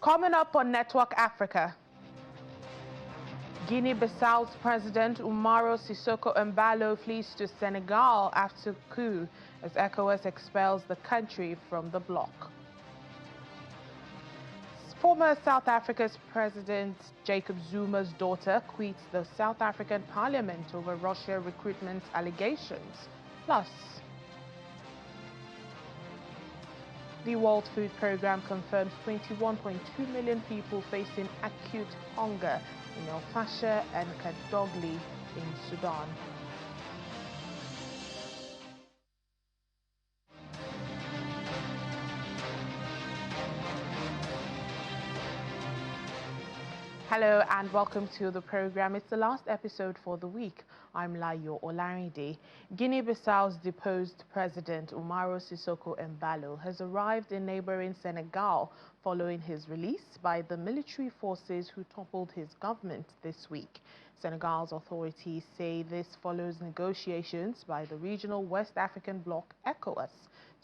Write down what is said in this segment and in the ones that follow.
Coming up on Network Africa, Guinea Bissau's President Umaro Sissoco Embalo flees to Senegal after coup as ECOWAS expels the country from the bloc. Former South Africa's President Jacob Zuma's daughter quits the South African Parliament over Russia recruitment allegations. Plus, the World Food Programme confirms 21.2 million people facing acute hunger in El Fasher and Kadogli in Sudan. Hello and welcome to the program. It's the last episode for the week. I'm Layo Olarinde. Guinea-Bissau's deposed President Umaro Sissoco Embalo has arrived in neighboring Senegal following his release by the military forces who toppled his government this week. Senegal's authorities say this follows negotiations by the regional West African bloc ECOWAS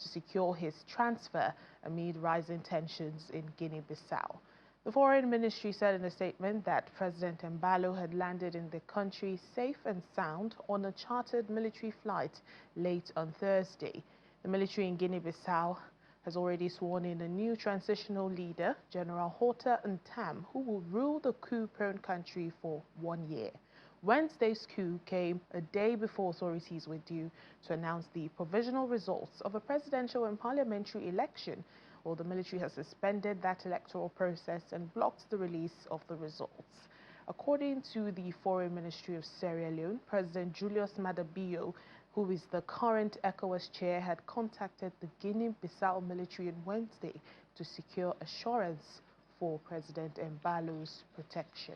to secure his transfer amid rising tensions in Guinea-Bissau. The Foreign Ministry said in a statement that President Embalo had landed in the country safe and sound on a chartered military flight late on Thursday. The military in Guinea-Bissau has already sworn in a new transitional leader, General Horta Ntam, who will rule the coup-prone country for 1 year. Wednesday's coup came a day before authorities were due to announce the provisional results of a presidential and parliamentary election. Well, the military has suspended that electoral process and blocked the release of the results. According to the Foreign Ministry of Sierra Leone, President Julius Maada Bio, who is the current ECOWAS chair, had contacted the Guinea-Bissau military on Wednesday to secure assurance for President Embalo's protection.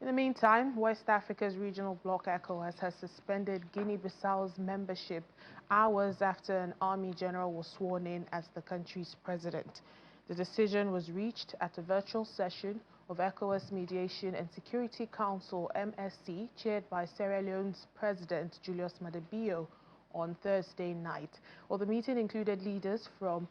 In the meantime, West Africa's regional bloc ECOWAS has suspended Guinea-Bissau's membership hours after an army general was sworn in as the country's president. The decision was reached at a virtual session of ECOWAS Mediation and Security Council (MSC), chaired by Sierra Leone's President Julius Maada Bio on Thursday night. Well, the meeting included leaders from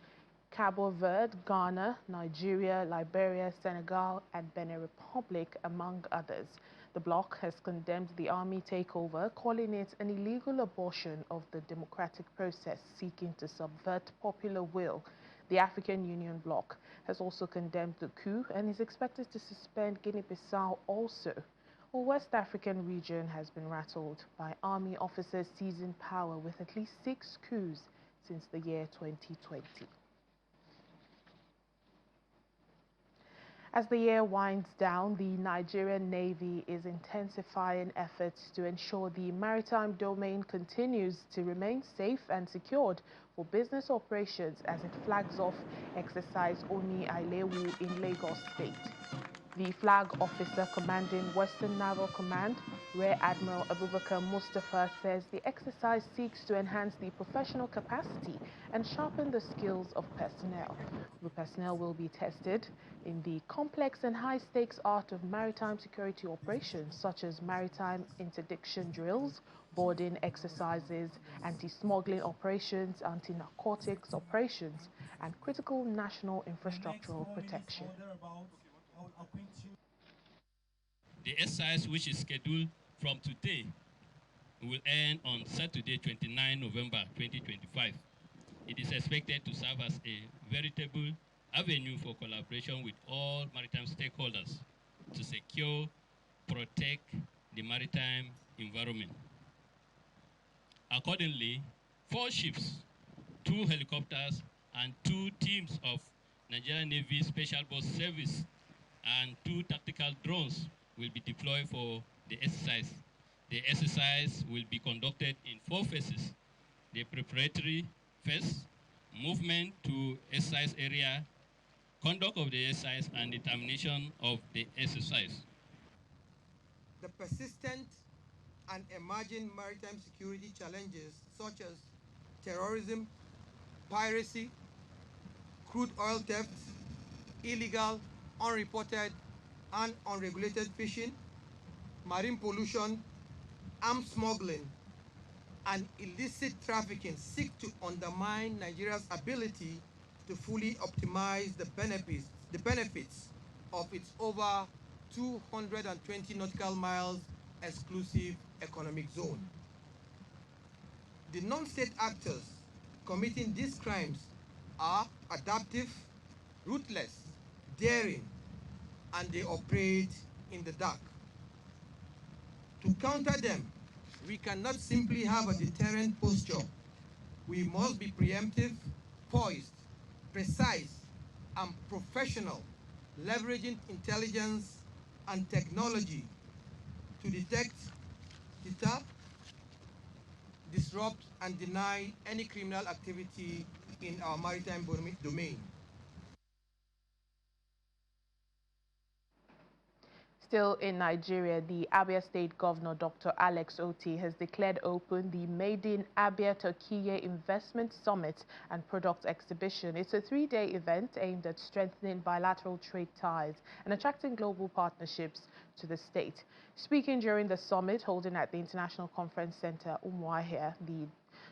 Cabo Verde, Ghana, Nigeria, Liberia, Senegal, and Benin Republic, among others. The bloc has condemned the army takeover, calling it an illegal abortion of the democratic process seeking to subvert popular will. The African Union bloc has also condemned the coup and is expected to suspend Guinea-Bissau also. The West African region has been rattled by army officers seizing power with at least 6 coups since the year 2020. As the year winds down, the Nigerian Navy is intensifying efforts to ensure the maritime domain continues to remain safe and secured for business operations as it flags off Exercise Oni Ailewu in Lagos State. The flag officer commanding Western Naval Command, Rear Admiral Abubakar Mustafa, says the exercise seeks to enhance the professional capacity and sharpen the skills of personnel. The personnel will be tested in the complex and high-stakes art of maritime security operations, such as maritime interdiction drills, boarding exercises, anti-smuggling operations, anti-narcotics operations, and critical national infrastructural protection. The exercise, which is scheduled from today, will end on Saturday, 29 November 2025. It is expected to serve as a veritable avenue for collaboration with all maritime stakeholders to secure, protect the maritime environment. Accordingly, 4 ships, 2 helicopters, and 2 teams of Nigerian Navy Special Boat Service and 2 tactical drones will be deployed for the exercise. The exercise will be conducted in 4 phases. The preparatory phase, movement to exercise area, conduct of the exercise, and determination of the exercise. The persistent and emerging maritime security challenges such as terrorism, piracy, crude oil theft, illegal, unreported, and unregulated fishing, marine pollution, arms smuggling, and illicit trafficking seek to undermine Nigeria's ability to fully optimize the benefits of its over 220 nautical miles exclusive economic zone. The non-state actors committing these crimes are adaptive, ruthless, daring, and they operate in the dark. To counter them, we cannot simply have a deterrent posture. We must be preemptive, poised, precise, and professional, leveraging intelligence and technology to detect, deter, disrupt, and deny any criminal activity in our maritime domain. Still in Nigeria, the Abia State Governor, Dr. Alex Oti, has declared open the maiden Abia Turkey Investment Summit and Product Exhibition. It's a three-day event aimed at strengthening bilateral trade ties and attracting global partnerships to the state. Speaking during the summit holding at the International Conference Center, Umuahia,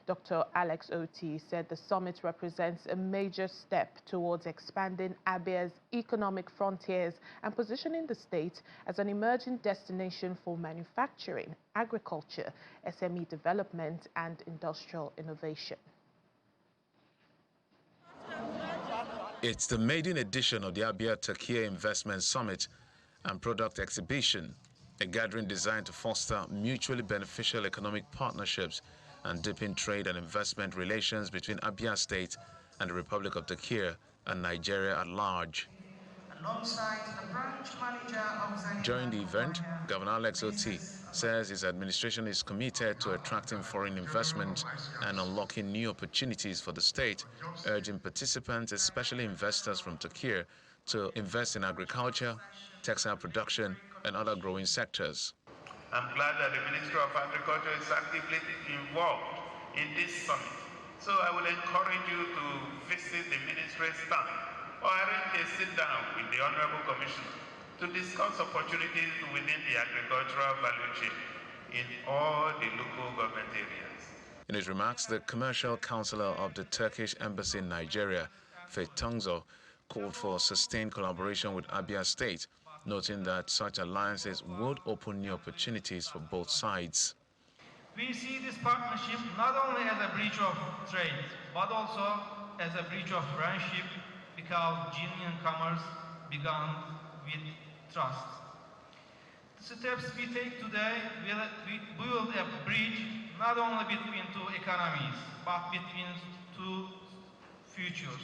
Dr. Alex Oti said the summit represents a major step towards expanding Abia's economic frontiers and positioning the state as an emerging destination for manufacturing, agriculture, SME development, and industrial innovation. It's the maiden edition of the Abia Turkey Investment Summit and Product Exhibition, a gathering designed to foster mutually beneficial economic partnerships and deepen trade and investment relations between Abia State and the Republic of Turkey and Nigeria at large. During the event, Governor Alex Oti says his administration is committed to attracting foreign investment and unlocking new opportunities for the state, urging participants, especially investors from Turkey, to invest in agriculture, textile production, and other growing sectors. I'm glad that the Ministry of Agriculture is actively involved in this summit. So I will encourage you to visit the ministry staff or arrange a sit-down with the Honorable Commissioner to discuss opportunities within the agricultural value chain in all the local government areas. In his remarks, the commercial counselor of the Turkish Embassy in Nigeria, Faith Tungzo, called for sustained collaboration with Abia State, noting that such alliances would open new opportunities for both sides. We see this partnership not only as a breach of trade, but also as a breach of friendship, because genuine commerce began with trust. The steps we take today will build a bridge not only between two economies, but between two futures.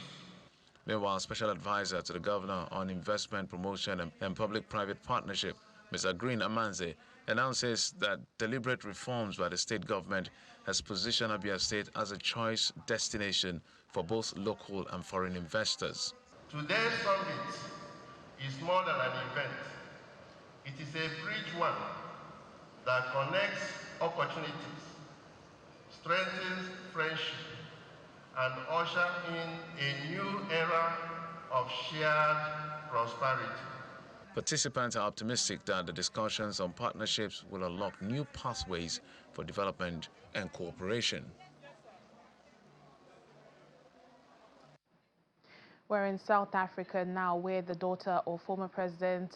Meanwhile, Special Advisor to the Governor on Investment Promotion and Public-Private Partnership, Mr. Green Amanze, announces that deliberate reforms by the state government has positioned Abia State as a choice destination for both local and foreign investors. Today's summit is more than an event. It is a bridge one that connects opportunities, strengthens friendship, and usher in a new era of shared prosperity. Participants are optimistic that the discussions on partnerships will unlock new pathways for development and cooperation. We're in South Africa now, where the daughter of former President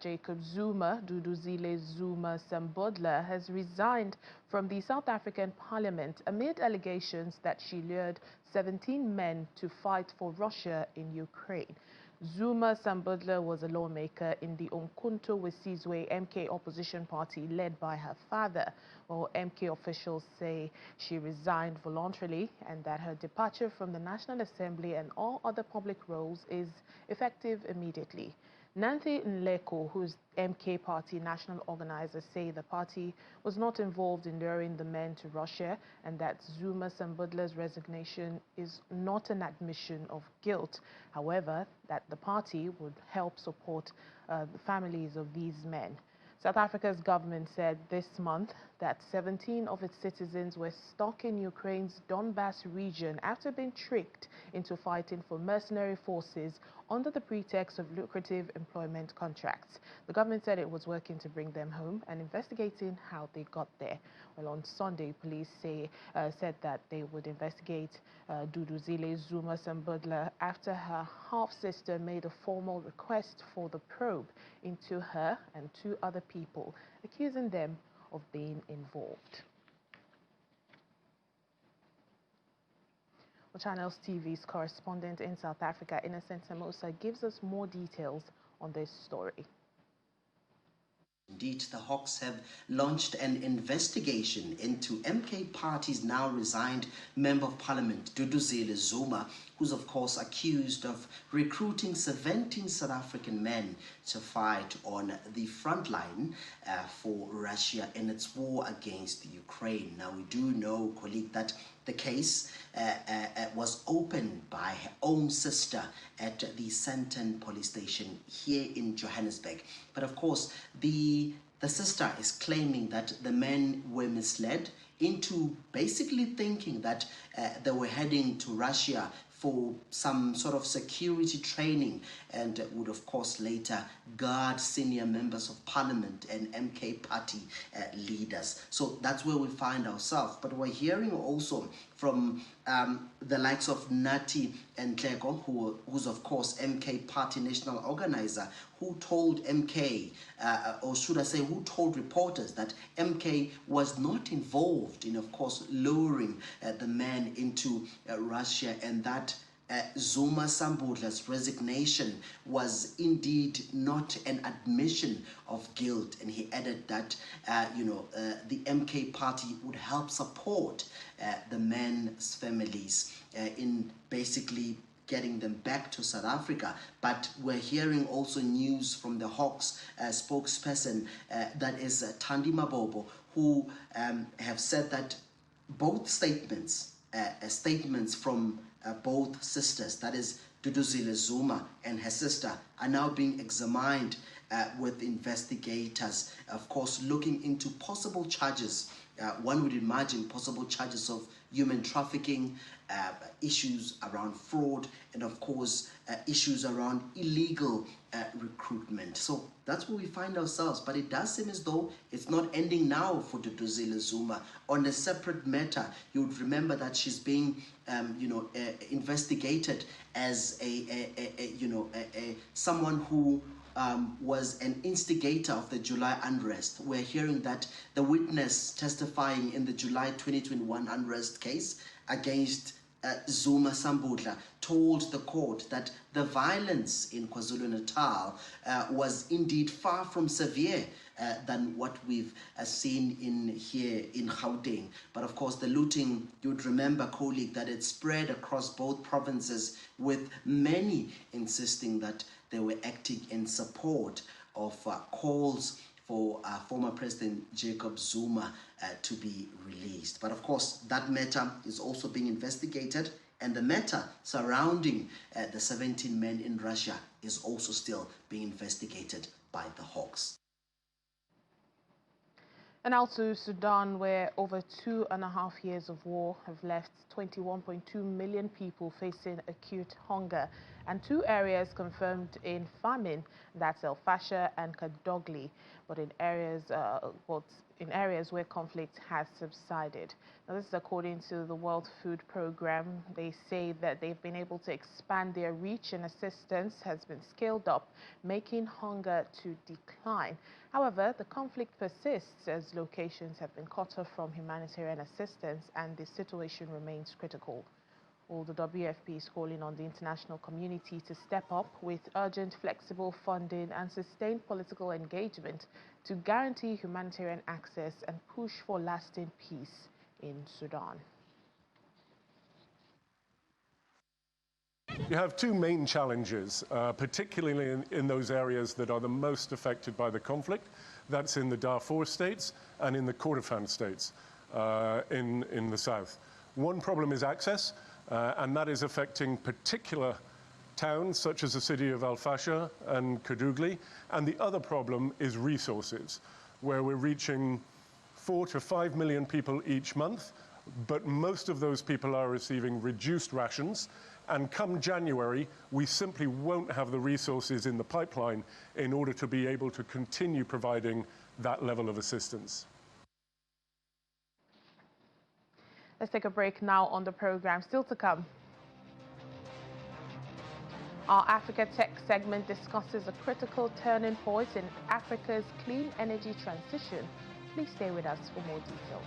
Jacob Zuma, Duduzile Zuma Sembodla, has resigned from the South African Parliament amid allegations that she lured 17 men to fight for Russia in Ukraine. Zuma Sembodla was a lawmaker in the Umkhonto weSizwe MK opposition party led by her father, while MK officials say she resigned voluntarily and that her departure from the National Assembly and all other public roles is effective immediately. Nanthi Nleko, who's MK party national organizer, say the party was not involved in luring the men to Russia and that Zuma Sembodla's resignation is not an admission of guilt. However, that the party would help support the families of these men. South Africa's government said this month that 17 of its citizens were stuck in Ukraine's Donbas region after being tricked into fighting for mercenary forces under the pretext of lucrative employment contracts. The government said it was working to bring them home and investigating how they got there. Well, on Sunday, police said that they would investigate Duduzile Zuma Sambudla after her half-sister made a formal request for the probe into her and 2 other people, accusing them of being involved. Well, Channels TV's correspondent in South Africa, Innocent Samosa, gives us more details on this story. Indeed, the Hawks have launched an investigation into MK Party's now resigned Member of Parliament, Duduzile Zuma, who's of course accused of recruiting 17 South African men to fight on the front line for Russia in its war against Ukraine. Now, we do know, colleague, that the case was opened by her own sister at the Sandton police station here in Johannesburg. But of course, the sister is claiming that the men were misled into basically thinking that they were heading to Russia for some sort of security training and would of course later guard senior members of parliament and MK party leaders. So that's where we find ourselves. But we're hearing also from the likes of Nati Ntleko, who's of course MK party national organizer, who told MK, or should I say, who told reporters that MK was not involved in, of course, luring the man into Russia, and that Zuma Sambudla's resignation was indeed not an admission of guilt. And he added that, the MK party would help support the men's families in basically getting them back to South Africa. But we're hearing also news from the Hawks spokesperson, that is Thandi Mabobo, who have said that both statements from both sisters, that is Duduzile Zuma and her sister, are now being examined with investigators, of course, looking into possible charges. One would imagine possible charges of human trafficking, issues around fraud, and of course issues around illegal recruitment. So that's where we find ourselves. But it does seem as though it's not ending now for Duduzile Zuma. On a separate matter, you would remember that she's being investigated as someone who was an instigator of the July unrest. We're hearing that the witness testifying in the July 2021 unrest case against Zuma Sambudla told the court that the violence in KwaZulu-Natal was indeed far from severe than what we've seen here in Gauteng. But of course, the looting, you'd remember, colleague, that it spread across both provinces, with many insisting that they were acting in support of calls for former President Jacob Zuma to be released. But of course, that matter is also being investigated, and the matter surrounding the 17 men in Russia is also still being investigated by the Hawks. And now to Sudan, where over 2.5 years of war have left 21.2 million people facing acute hunger, and 2 areas confirmed in famine, that's El Fasher and Kadogli, but in areas where conflict has subsided. Now, this is according to the World Food Programme. They say that they've been able to expand their reach, and assistance has been scaled up, making hunger to decline. However, the conflict persists as locations have been cut off from humanitarian assistance, and the situation remains critical. Well, the WFP is calling on the international community to step up with urgent, flexible funding and sustained political engagement to guarantee humanitarian access and push for lasting peace in Sudan. You have 2 main challenges, particularly in those areas that are the most affected by the conflict. That's in the Darfur states and in the Kordofan states in the south. One problem is access, and that is affecting particular towns such as the city of El Fasher and Kadugli. And the other problem is resources, where we're reaching 4 to 5 million people each month, but most of those people are receiving reduced rations. And come January, we simply won't have the resources in the pipeline in order to be able to continue providing that level of assistance. Let's take a break now on the program. Still to come, our Africa Tech segment discusses a critical turning point in Africa's clean energy transition. Please stay with us for more details.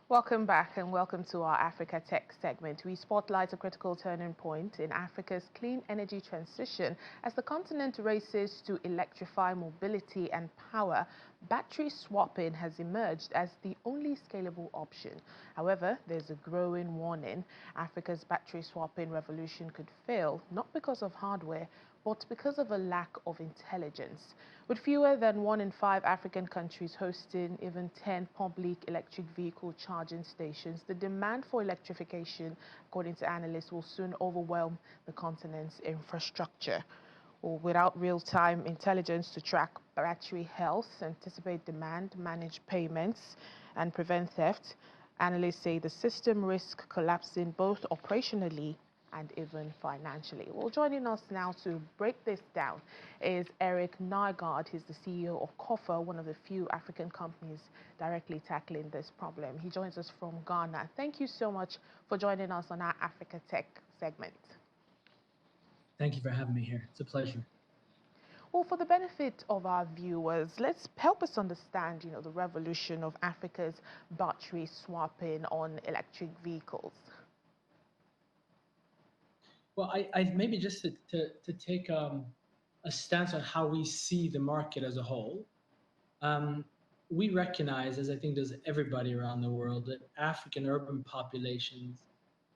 Welcome back and welcome to our Africa Tech segment. We spotlight a critical turning point in Africa's clean energy transition as the continent races to electrify mobility and power. Battery swapping has emerged as the only scalable option. However, there's a growing warning. Africa's battery swapping revolution could fail, not because of hardware, but because of a lack of intelligence. With fewer than 1 in 5 African countries hosting even 10 public electric vehicle charging stations, the demand for electrification, according to analysts, will soon overwhelm the continent's infrastructure. Without real-time intelligence to track battery health, anticipate demand, manage payments, and prevent theft, analysts say the system risks collapsing both operationally and even financially. Well, joining us now to break this down is Eric Nygaard. He's the CEO of Coffer, one of the few African companies directly tackling this problem. He joins us from Ghana. Thank you so much for joining us on our Africa Tech segment. Thank you for having me here. It's a pleasure. Well, for the benefit of our viewers, let's help us understand, the revolution of Africa's battery swapping on electric vehicles. Well, I maybe just to take a stance on how we see the market as a whole. We recognize, as I think does everybody around the world, that African urban populations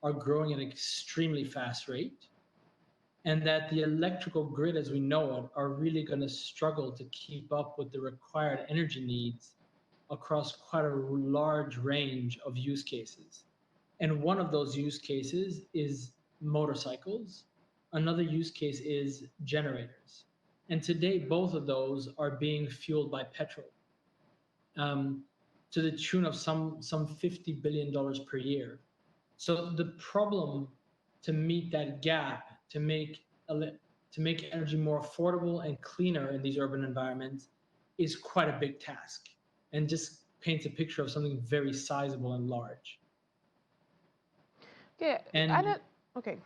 are growing at an extremely fast rate, and that the electrical grid as we know it are really going to struggle to keep up with the required energy needs across quite a large range of use cases. And one of those use cases is motorcycles. Another use case is generators. And today, both of those are being fueled by petrol to the tune of some $50 billion per year. So the problem to meet that gap, to make energy more affordable and cleaner in these urban environments is quite a big task, and just paints a picture of something very sizable and large. Yeah, okay,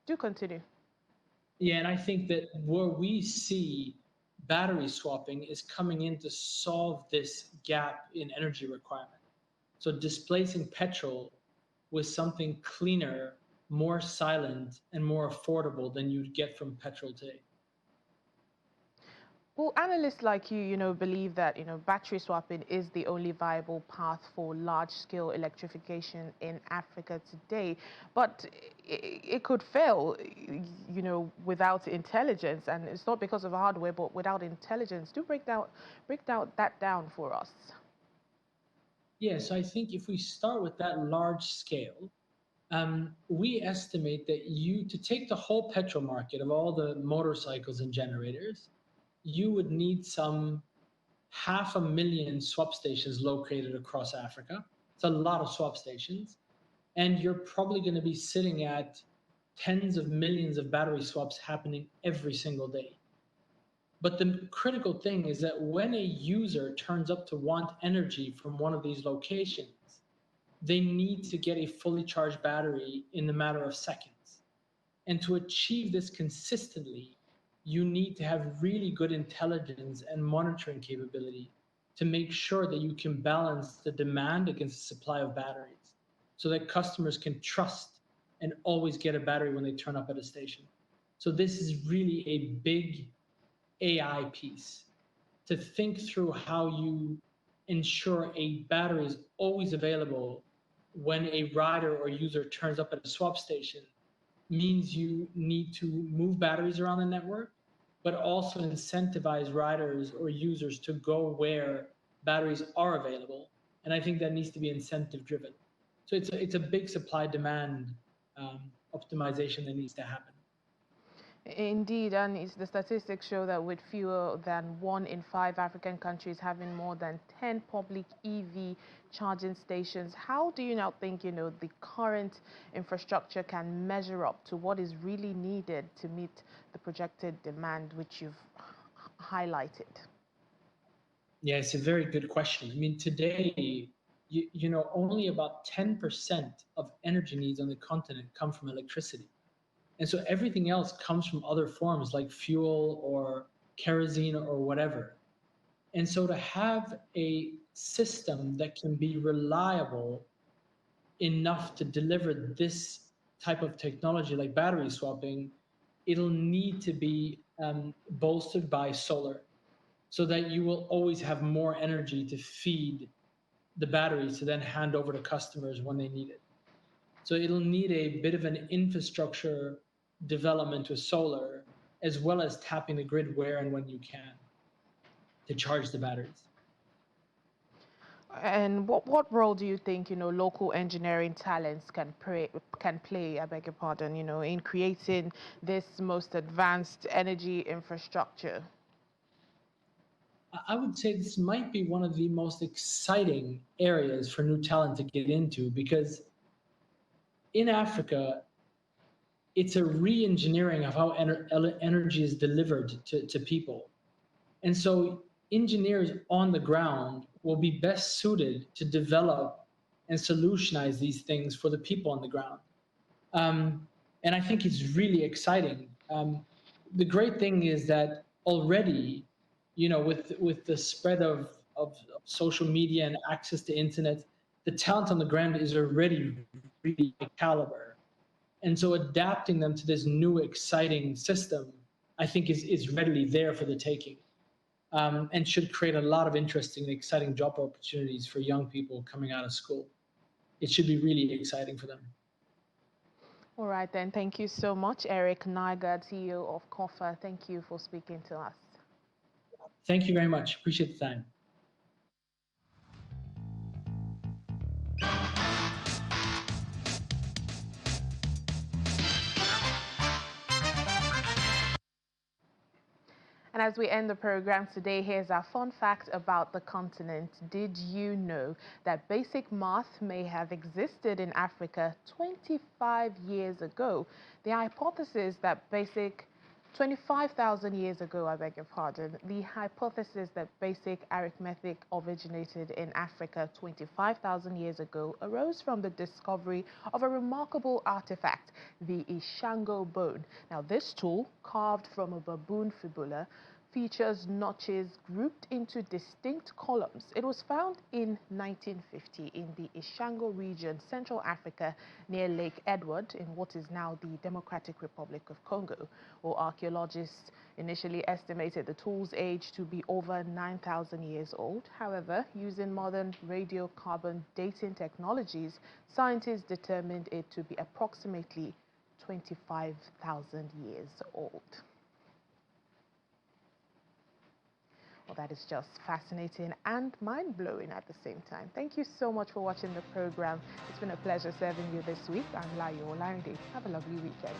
do continue. Yeah, and I think that where we see battery swapping is coming in to solve this gap in energy requirement. So displacing petrol with something cleaner, more silent, and more affordable than you'd get from petrol today. Well, analysts like you, believe that, battery swapping is the only viable path for large-scale electrification in Africa today. But it could fail, without intelligence. And it's not because of hardware, but without intelligence. Do break that down for us. Yeah, so I think if we start with that large scale, we estimate that to take the whole petrol market of all the motorcycles and generators, you would need some 500,000 swap stations located across Africa. It's a lot of swap stations. And you're probably going to be sitting at tens of millions of battery swaps happening every single day. But the critical thing is that when a user turns up to want energy from one of these locations, they need to get a fully charged battery in the matter of seconds. And to achieve this consistently, you need to have really good intelligence and monitoring capability to make sure that you can balance the demand against the supply of batteries so that customers can trust and always get a battery when they turn up at a station. So this is really a big AI piece to think through how you ensure a battery is always available when a rider or user turns up at a swap station, means you need to move batteries around the network, but also incentivize riders or users to go where batteries are available. And I think that needs to be incentive driven. So it's a big supply demand optimization that needs to happen. Indeed, and the statistics show that with fewer than 1 in 5 African countries having more than 10 public EV charging stations, how do you now think, the current infrastructure can measure up to what is really needed to meet the projected demand, which you've highlighted? Yeah, it's a very good question. I mean, today, only about 10% of energy needs on the continent come from electricity. And so everything else comes from other forms like fuel or kerosene or whatever. And so to have a system that can be reliable enough to deliver this type of technology like battery swapping, it'll need to be bolstered by solar so that you will always have more energy to feed the batteries to then hand over to customers when they need it. So it'll need a bit of an infrastructure development with solar, as well as tapping the grid where and when you can to charge the batteries. And what role do you think, local engineering talents can play, I beg your pardon, in creating this most advanced energy infrastructure? I would say this might be one of the most exciting areas for new talent to get into, because in Africa, it's a re-engineering of how energy is delivered to people. And so engineers on the ground will be best suited to develop and solutionize these things for the people on the ground. And I think it's really exciting. The great thing is that already, with the spread of social media and access to internet, the talent on the ground is already really high caliber. And so adapting them to this new exciting system, I think is readily there for the taking, and should create a lot of interesting and exciting job opportunities for young people coming out of school. It should be really exciting for them. All right, then. Thank you so much, Eric Nygaard, CEO of COFA. Thank you for speaking to us. Thank you very much. Appreciate the time. And as we end the program today, here's our fun fact about the continent. Did you know that basic math may have existed in Africa 25 years ago? The hypothesis that 25,000 years ago, I beg your pardon, the hypothesis that basic arithmetic originated in Africa 25,000 years ago arose from the discovery of a remarkable artifact, the Ishango bone. Now, this tool, carved from a baboon fibula, features notches grouped into distinct columns. It was found in 1950 in the Ishango region, Central Africa, near Lake Edward, in what is now the Democratic Republic of Congo. Well, archaeologists initially estimated the tool's age to be over 9,000 years old. However, using modern radiocarbon dating technologies, scientists determined it to be approximately 25,000 years old. Well, that is just fascinating and mind-blowing at the same time. Thank you so much for watching the program. It's been a pleasure serving you this week. I'm Layo Olarinde. Have a lovely weekend.